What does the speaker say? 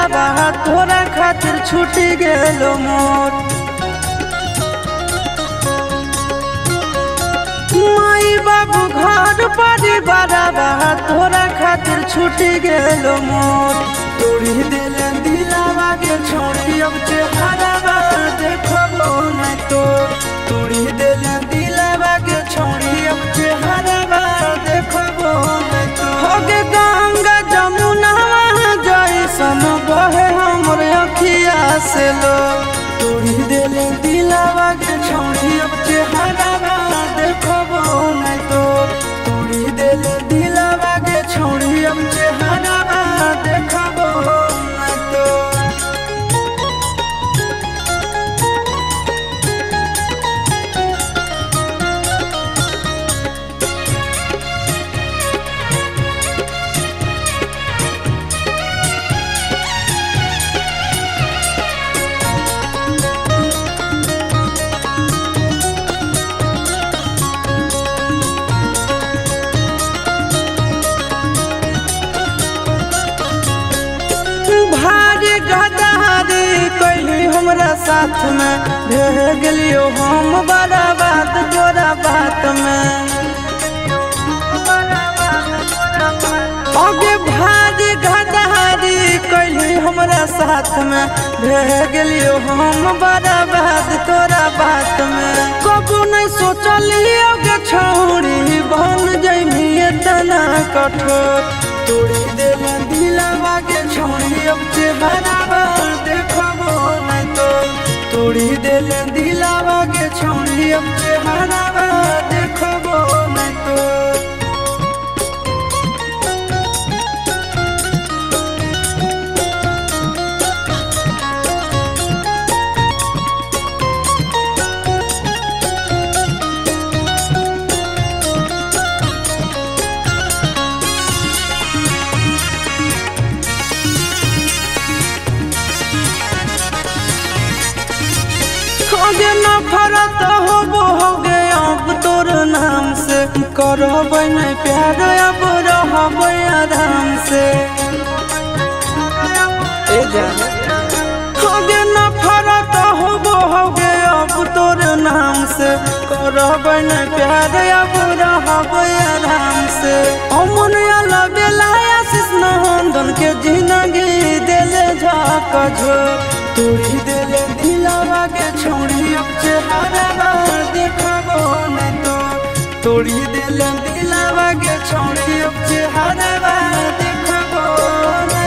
दिलावा तोरा खातिर छूटी गेलो मोर। माई बाबू घर परिवारवा तोरा खातिर छूटी गेलो मोर। तोड़ी दिले दिलावा के छोड़ी अब चेहरावा देखबो नहीं तो। तोड़ी दिले दिलावा के छोड़ी अब चेहरावा देखबो नहीं तो। होगे गंगा जमुना जैसन बहे हमर अखिया से लो। तोड़ी दिले दिलावा के छोड़ी अब चेहरावा देखबो नहीं तो। तोड़ी दिले दिलावा के छोड़ी अब चेहरावा देखबो नहीं तो। भारी गदारी कैली हमरा साथ में रह गेलियो हम बड़ा बात तोरा बात में। आगे भारी गदारी कैली हमरा साथ में रह गेलियो हम बड़ा बात तोरा बात में। कबू नहीं सोचलियो के छोड़ी बन जइमी इतना कठोर। तोड़ी दिले दिलावा के छोड़ी अब चेहरावा देखबो नहीं तो। तोड़ी दिले दिलावा के छोड़ी अब चेहरावा देखबो नहीं तो। होगे नफरत होगे अब तोर नाम से। करबै नहीं प्यार अब रहबै आराम से। होगे नफरत होगे अब तोर नाम से। करबै नहीं प्यार अब रहबै आराम से। अमन अलग आशीष नंदन के जिंदगी दिले झाका झोर। तोड़ी दिले दिलावा के छोड़ी अब चेहरावा देखबो नहीं तो। तोड़ी दिले दिलावा के छोड़ी अब चेहरावा देखबो नहीं।